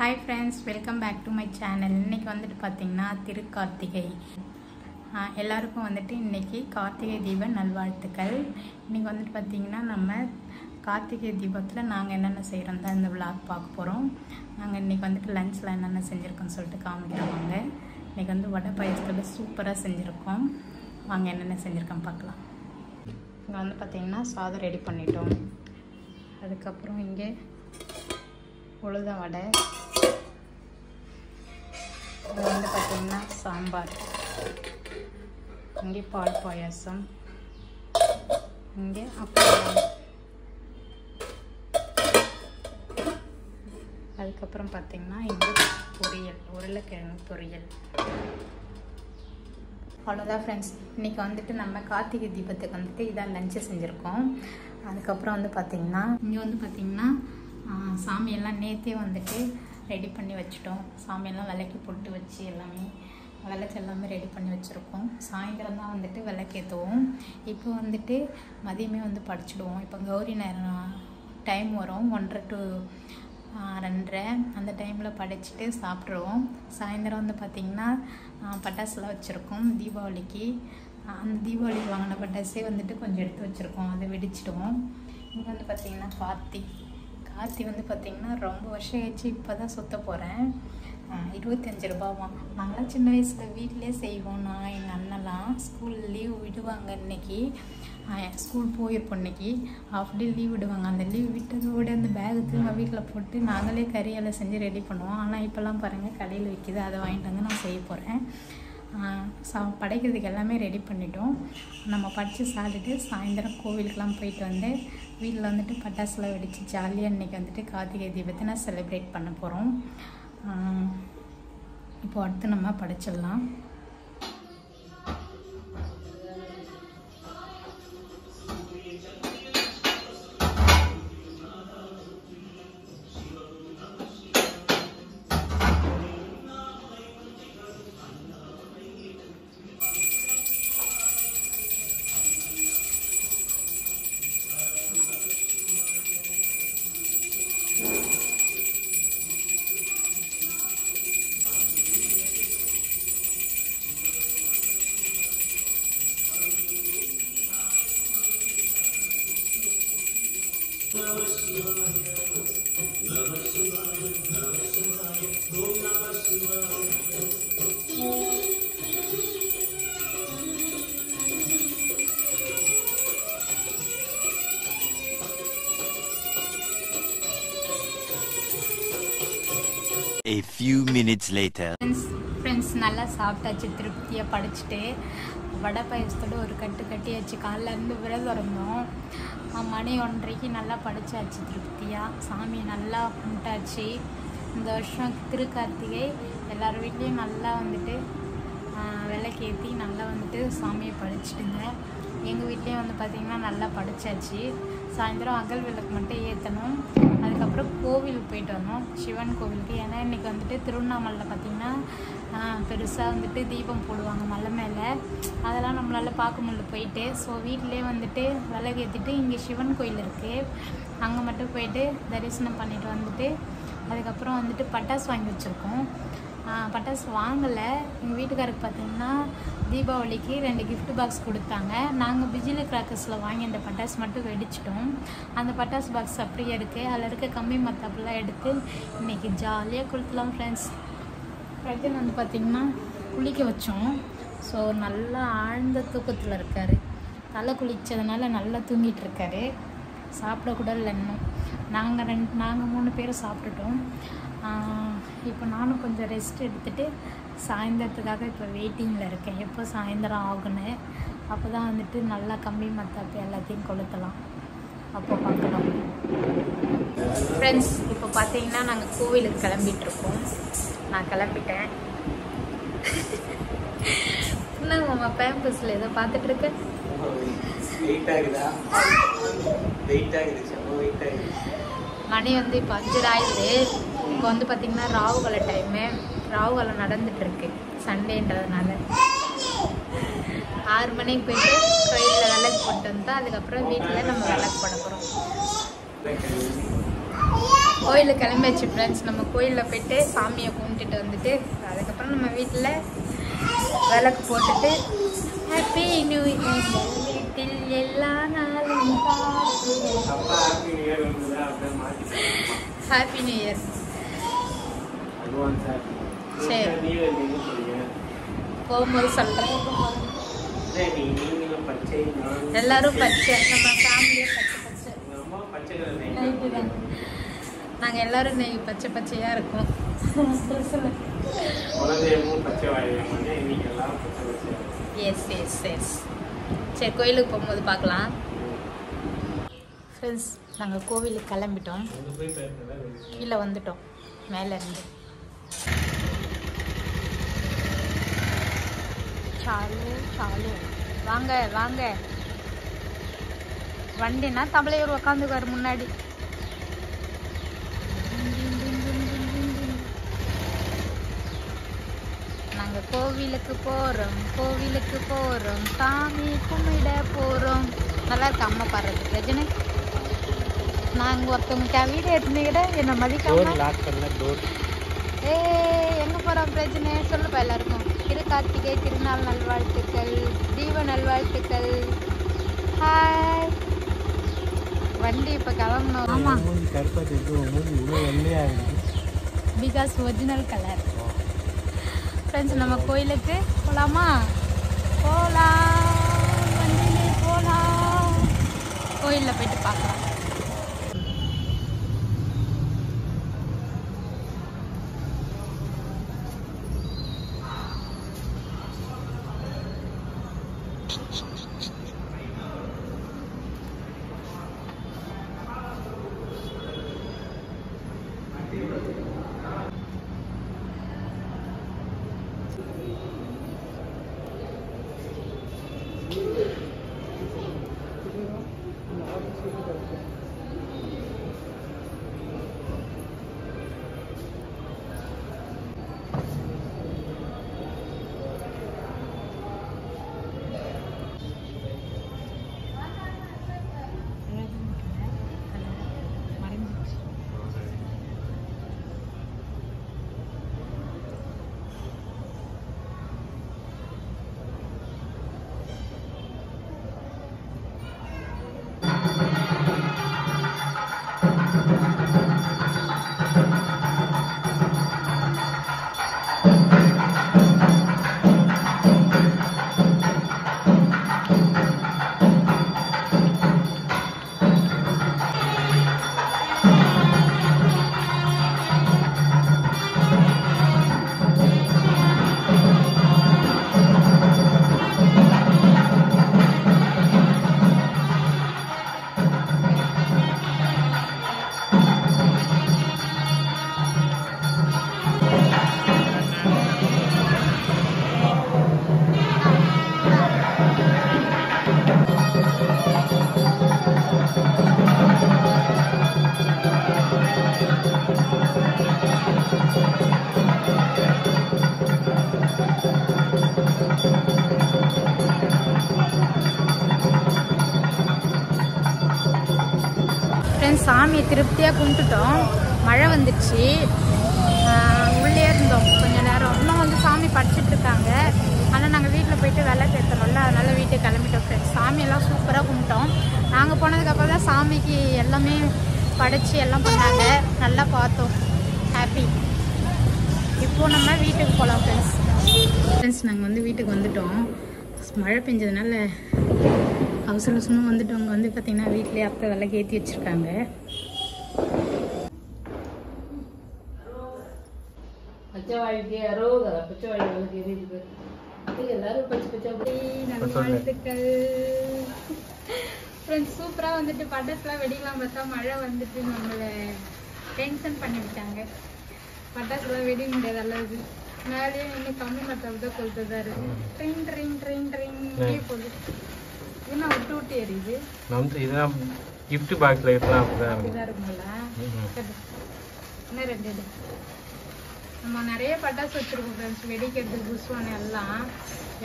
Hi friends, welcome back to my channel. இன்னைக்கு வந்துட்டு பாத்தீங்கன்னா திருக்கார்த்திகை. எல்லாருக்கும் வந்துட்டு இன்னைக்கு கார்த்திகை தீப நல்வாழ்த்துக்கள். இன்னைக்கு வந்துட்டு பாத்தீங்கன்னா நம்ம கார்த்திகை தீபத்துல நாங்க என்னென்ன செய்றோம் தான் இந்த vlog பார்க்க போறோம். நாங்க இன்னைக்கு வந்துட்டு லஞ்ச்ல என்னென்ன செஞ்சிருக்கோம்னு சொல்லிட்டு காமிக்கிறோம் வாங்க. இன்னைக்கு வந்து வடை பாயாசத்துல சூப்பரா செஞ்சிருக்கோம். வாங்க என்னென்ன செஞ்சிருக்கோம் பார்க்கலாம். இங்க வந்து பாத்தீங்கன்னா சாதம் ரெடி பண்ணிட்டோம். அதுக்கு அப்புறம் இங்க உளுந்த வடை வந்து பார்த்தீங்கன்னா சாம்பார், இங்கே பால் பாயாசம், இங்கே அப்பளம், அதுக்கப்புறம் பார்த்தீங்கன்னா இங்கே பொரியல், உருளைக்கிழங்கு பொரியல். அவ்வளோதான் ஃப்ரெண்ட்ஸ். இன்றைக்கி வந்துட்டு நம்ம கார்த்திகை தீபத்துக்கு வந்துட்டு இதான் லஞ்சு செஞ்சுருக்கோம். அதுக்கப்புறம் வந்து பார்த்திங்கன்னா இங்கே வந்து பார்த்திங்கன்னா சாமியெல்லாம் நேற்றே வந்துட்டு ரெடி பண்ணி வச்சுட்டோம். சாமியெல்லாம் விளக்கி போட்டு வச்சு எல்லாமே விளக்கு எல்லாமே ரெடி பண்ணி வச்சுருக்கோம். சாயந்தரம் தான் வந்துட்டு விளக்கேற்றுவோம். இப்போ வந்துட்டு மதியமே வந்து படிச்சுடுவோம். இப்போ கௌரி நேரம் டைம் வரும் 1:30 to 2:30 அந்த டைமில் படிச்சுட்டு சாப்பிட்ருவோம். சாயந்தரம் வந்து பார்த்திங்கன்னா பட்டாசுலாம் வச்சுருக்கோம் தீபாவளிக்கு. அந்த தீபாவளிக்கு வாங்கின பட்டாசே வந்துட்டு கொஞ்சம் எடுத்து வச்சுருக்கோம், அதை வெடிச்சிடுவோம். இங்கே வந்து பார்த்திங்கன்னா கார்த்தி வந்து பார்த்திங்கன்னா ரொம்ப வருஷம் ஆயிடுச்சு, இப்போ தான் சுற்ற போகிறேன். 25 ரூபாவாம். நாங்களாம் சின்ன வயசில் வீட்டிலே செய்வோம். நான் எங்கள் அண்ணெல்லாம் ஸ்கூல் லீவ் விடுவாங்க. இன்றைக்கி ஸ்கூல் போயிருப்போம். இன்றைக்கி ஹாஃப் டே லீவ் விடுவாங்க. அந்த லீவ் விட்டதோடு அந்த பேகு திரும்ப வீட்டில் போட்டு நாங்களே கறியெல்லாம் செஞ்சு ரெடி பண்ணுவோம். ஆனால் இப்போல்லாம் பாருங்கள் கடையில் விற்கிது, அதை வாங்கிட்டு வந்து நான் செய்ய போகிறேன். படைக்கிறதுக்கு எல்லாமே ரெடி பண்ணிட்டோம். நம்ம படித்து சாப்பிட்டுட்டு சாயந்தரம் கோவிலுக்கெலாம் போயிட்டு வந்து வீட்டில் வந்துட்டு பட்டாசுலாம் வெடித்து ஜாலியாக இன்றைக்கி வந்துட்டு கார்த்திகை தீபத்தை நான் செலிப்ரேட் பண்ண போகிறோம். இப்போ அடுத்து நம்ம படைச்சிடலாம். A few minutes later. Friends நல்லா சாப்பிட்டாச்சு, திருப்தியாக படிச்சுட்டு வடை பாயசத்தோடு ஒரு கட்டு கட்டியாச்சு. காலைல இருந்து விரதம் இருந்தோம். மணி 1:30க்கு நல்லா படித்தாச்சு திருப்தியாக. சாமியை நல்லா கும்பிட்டாச்சு. இந்த வருஷம் திருக்கார்த்திகை எல்லார் வீட்லேயும் நல்லா வந்துட்டு விளக்கேற்றி நல்லா வந்துட்டு சாமியை படிச்சுட்டுங்க. எங்கள் வீட்லேயும் வந்து பார்த்திங்கன்னா நல்லா படித்தாச்சு. சாயந்தரம் அகல் விளக்கு மட்டும் ஏற்றணும். அதுக்கப்புறம் கோவிலுக்கு போயிட்டு வந்தோம், சிவன் கோவிலுக்கு. ஏன்னா இன்றைக்கி வந்துட்டு திருவண்ணாமலையில் பார்த்திங்கன்னா பெருசாக வந்துட்டு தீபம் போடுவாங்க மலை மேலே. அதெல்லாம் நம்மளால் பார்க்க முடியல போயிட்டு. ஸோ வீட்டிலே வந்துட்டு விளக்கு ஏற்றிட்டு இங்கே சிவன் கோயில் இருக்குது, அங்கே மட்டும் போயிட்டு தரிசனம் பண்ணிட்டு வந்துட்டு அதுக்கப்புறம் வந்துட்டு பட்டாசு வாங்கி வச்சுருக்கோம். பட்டாசு வாங்கலை. எங்கள் வீட்டுக்காருக்கு பார்த்திங்கன்னா தீபாவளிக்கு 2 gift பாக்ஸ் கொடுத்தாங்க. நாங்கள் பிஜிலி கிராக்கர்ஸில் வாங்கி அந்த பட்டாசு மட்டும் வெடிச்சிட்டோம். அந்த பட்டாசு பாக்ஸ் அப்படியே இருக்குது. அதில் இருக்க கம்பி மத்தாப்பெல்லாம் எடுத்து இன்றைக்கி ஜாலியாக கொடுத்துலாம் ஃப்ரெண்ட்ஸ். பிரஜன் வந்து பார்த்திங்கன்னா குளிக்க வச்சோம். ஸோ நல்லா ஆழ்ந்த தூக்கத்தில் இருக்கார். தலை குளித்ததுனால நல்லா தூங்கிட்டு இருக்காரு. சாப்பிடக்கூட இல்லை இன்னும். நாங்கள் 3 பேரும் சாப்பிட்டுட்டோம். இப்போ நானும் கொஞ்சம் ரெஸ்ட் எடுத்துகிட்டு சாயந்தரத்துக்காக இப்போ வெயிட்டிங்கில் இருக்கேன். எப்போ சாயந்தரம் ஆகுன்னு, அப்போ தான் வந்துட்டு நல்லா கம்பி மத்தாப்பு எல்லாத்தையும் கொளுத்தலாம். அப்போ பார்க்கலாம் ஃப்ரெண்ட்ஸ். இப்போ பார்த்தீங்கன்னா நாங்கள் கோவிலுக்கு கிளம்பிகிட்ருக்கோம். நான் கிளம்பிட்டேன். என்னங்க உமா பேம்பஸில் ஏதோ பார்த்துட்ருக்கேன். மணி வந்து இப்போ 5 ஆயிடுது. இப்போ வந்து பார்த்திங்கன்னா ராவுகால டைமு. ராவுகாலம் நடந்துகிட்ருக்கு சண்டேன்றதுனால. 6 மணிக்கு போயிட்டு கோயிலில் விளக்கு போட்டு வந்தால் அதுக்கப்புறம் வீட்டில் நம்ம விளக்கு போட போகிறோம். கோயிலில் கிளம்பியாச்சு ஃப்ரெண்ட்ஸ். நம்ம கோயிலில் போயிட்டு சாமியை கும்பிட்டுட்டு வந்துட்டு அதுக்கப்புறம் நம்ம வீட்டில் விளக்கு போட்டுட்டு ஹாப்பி நியூ இயர் வீட்டில் எல்லா நாளும் ஹாப்பி நியூ இயர். சரி போகும்போது சொல்கிறேன். எல்லாரும் பச்சை, நம்ம ஃபேமிலியே பச்சை பச்சை நைட்டு தான். நாங்கள் எல்லாரும் இன்னைக்கு பச்சை பச்சையாக இருக்கோம். Yes yes yes. சரி கோயிலுக்கு போகும்போது பார்க்கலாம் ஃப்ரெண்ட்ஸ். நாங்கள் கோவிலுக்கு கிளம்பிட்டோம், கீழே வந்துட்டோம் மேலேருந்து. சாலு சாலு வாங்க வாங்க. வண்டினா தமிழையூர் உக்காந்துக்குவார் முன்னாடி. நாங்கள் கோவிலுக்கு போகிறோம், கோவிலுக்கு போகிறோம், சாமி கும்பிட போகிறோம். நல்லா இருக்கு அம்மா பாடுறது. ரஜினி நாங்கள் ஒருத்தவங்க வீடு எடுத்துக்கிட்ட என்னை மதிக்காம ஏ எங்கே போகிறோம் பிரச்சனை சொல்லுப்பா எல்லாருக்கும். கார்த்திகை திருநாள் நல்வாழ்த்துக்கள், தீப நல்வாழ்த்துக்கள். ஹாய். வண்டி இப்போ கிளம்பணும். ஆமாம் பிகாஸ் ஒரிஜினல் கலர். ஃப்ரெண்ட்ஸ் நம்ம கோயிலுக்கு போகலாமா? போகலாம், வண்டியிலே போகலாம். கோயிலில் போயிட்டு பார்க்கலாம். சாமியை திருப்தியாக கும்பிட்டுட்டோம். மழை வந்துடுச்சு. உள்ளே இருந்தோம் கொஞ்ச நேரம். இன்னும் வந்து சாமி படிச்சுட்டு இருக்காங்க. ஆனால் நாங்கள் வீட்டில் போயிட்டு விளக்கு ஏற்றுறோம்ல, அதனால் வீட்டுக்கு கிளம்பிட்டோம் ஃப்ரெண்ட்ஸ். சாமியெல்லாம் சூப்பராக கும்பிட்டோம். நாங்கள் போனதுக்கப்புறம் தான் சாமிக்கு எல்லாமே படைச்சி எல்லாம் பண்ணாங்க. நல்லா பார்த்தோம். ஹாப்பி. இப்போது நம்ம வீட்டுக்கு போகலாம் ஃப்ரெண்ட்ஸ். ஃப்ரெண்ட்ஸ் நாங்கள் வந்து வீட்டுக்கு வந்துட்டோம். மழை பெஞ்சதுனால அவசர அவசரமாக வந்துட்டு அவங்க வந்து பார்த்திங்கன்னா வீட்டிலே அத்தை விளக்கு ஏற்றி வச்சுருக்காங்க. வாழ்த்துக்கள் ஃப்ரெண்ட்ஸ். சூப்பராக வந்துட்டு பட்டாசுலாம் வெடிக்கலாம் பார்த்தா மழை வந்துட்டு நம்மளை டென்ஷன் பண்ணி விட்டாங்க. பட்டாசுலாம் வெடி முடியாது அளவுக்கு. மேலேயே இன்னும் கம்மி மத்தாப்பு தான் கொளுத்துதான் இருக்கு. ட்ரெயின் ட்ரெயின் ட்ரெயின் ட்ரெயின் போகுது. என்ன விட்டு விட்டு எரியுது. இதெல்லாம் கிஃப்ட் பாக்ஸ்ல இதெல்லாம் அப்படிதான் இருக்குங்களா? என்ன ரெண்டு நம்ம நிறைய பட்டாசு வச்சிருக்கோம் ஃப்ரெண்ட்ஸ். வெடிக்கிறதுக்கு புஷ்வான எல்லாம்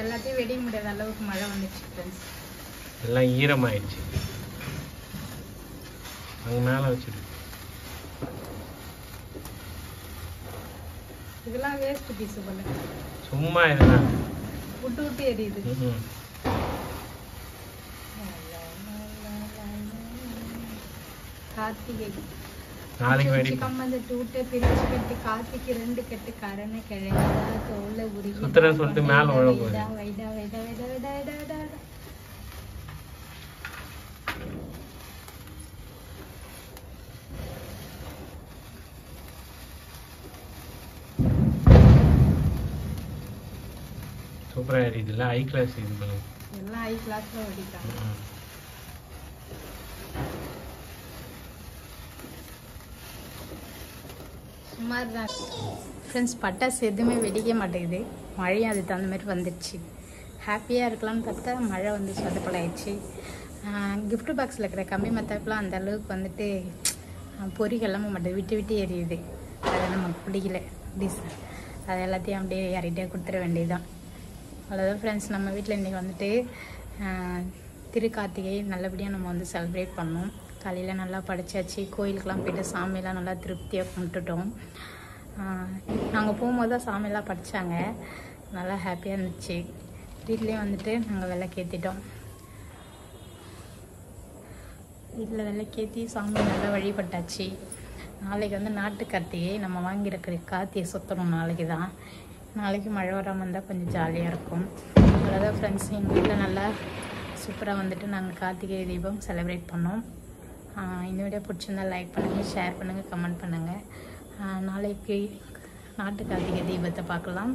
எல்லாத்தையும் வெடிக்க முடியாத அளவுக்கு மழை வந்துச்சு ஃப்ரெண்ட்ஸ். எல்லாம் ஈரமாயிடுச்சு. அங்கே மேலே வச்சிருக்கு. இதெல்லாம் வேஸ்ட் பீஸ் போல. சும்மா இதெல்லாம் விட்டு விட்டு எரியுது. கார்த்திகை நாளைக்கு வெடி கம்மந்து டூட்டை பிரிச்சு கட்டி கார்த்திகை 2 கட்டு கரணை கிழங்கா தோலை உருகி சுத்துறேன்னு சொல்லிட்டு மேல விழ போகுது. வைடா வைடா வைடா வைடா வைடா வைடா வைடா. சூப்பரா எரியுதுல்ல, ஹை கிளாஸ் இது பண்ணுங்க. எல்லாம் ஹை கிளாஸ்ல வெடிட்டாங்க. சுமார் தான் ஃப்ரெண்ட்ஸ். பட்டாசு எதுவுமே வெடிக்க மாட்டேங்குது. மழையும் அதுக்கு தகுந்த மாதிரி வந்துடுச்சு. ஹாப்பியாக இருக்கலாம்னு பார்த்தா மழை வந்து சொதப்பலாயிடுச்சு. கிஃப்ட் பாக்ஸில் இருக்கிற கம்பி மத்தாப்புலாம் அந்த அளவுக்கு வந்துட்டு பொறி கிளம்ப மாட்டேது, விட்டு விட்டு எரியுது. அதை நமக்கு பிடிக்கல டீசல். அது எல்லாத்தையும் அப்படியே யார்கிட்டே கொடுத்துட வேண்டியதுதான். அவ்வளோதான் ஃப்ரெண்ட்ஸ். நம்ம வீட்டில் இன்றைக்கி வந்துட்டு திருக்கார்த்திகை நல்லபடியாக நம்ம வந்து செலிப்ரேட் பண்ணோம். காலையில் நல்லா படைச்சாச்சு. கோயிலுக்கெலாம் போய்ட்டு சாமியெல்லாம் நல்லா திருப்தியாக கும்பிட்டுட்டோம். நாங்கள் போகும்போது தான் சாமியெல்லாம் படித்தாங்க. நல்லா ஹாப்பியாக இருந்துச்சு. வீட்லேயே வந்துட்டு நாங்கள் விளக்கேற்றிட்டோம். வீட்டில் விளக்கேற்றி சாமி நல்லா வழிபட்டாச்சு. நாளைக்கு வந்து நாட்டு கார்த்திகை. நம்ம வாங்கியிருக்கிற கார்த்திகை சுற்றணும் நாளைக்கு தான். நாளைக்கு மழை வராமல் இருந்தால் கொஞ்சம் ஜாலியாக இருக்கும். அவ்வளோதான் ஃப்ரெண்ட்ஸ். எங்கள் வீட்டில் நல்லா சூப்பராக வந்துட்டு நாங்கள் கார்த்திகை தீபம் செலிப்ரேட் பண்ணோம். இந்த வீடியோ பிடிச்சிருந்தால் லைக் பண்ணுங்கள், ஷேர் பண்ணுங்கள், கமெண்ட் பண்ணுங்கள். நாளைக்கு நாட்டு கார்த்திகை தீபத்தை பார்க்கலாம்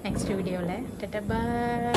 நெக்ஸ்ட் வீடியோவில். டட்டா பாய்.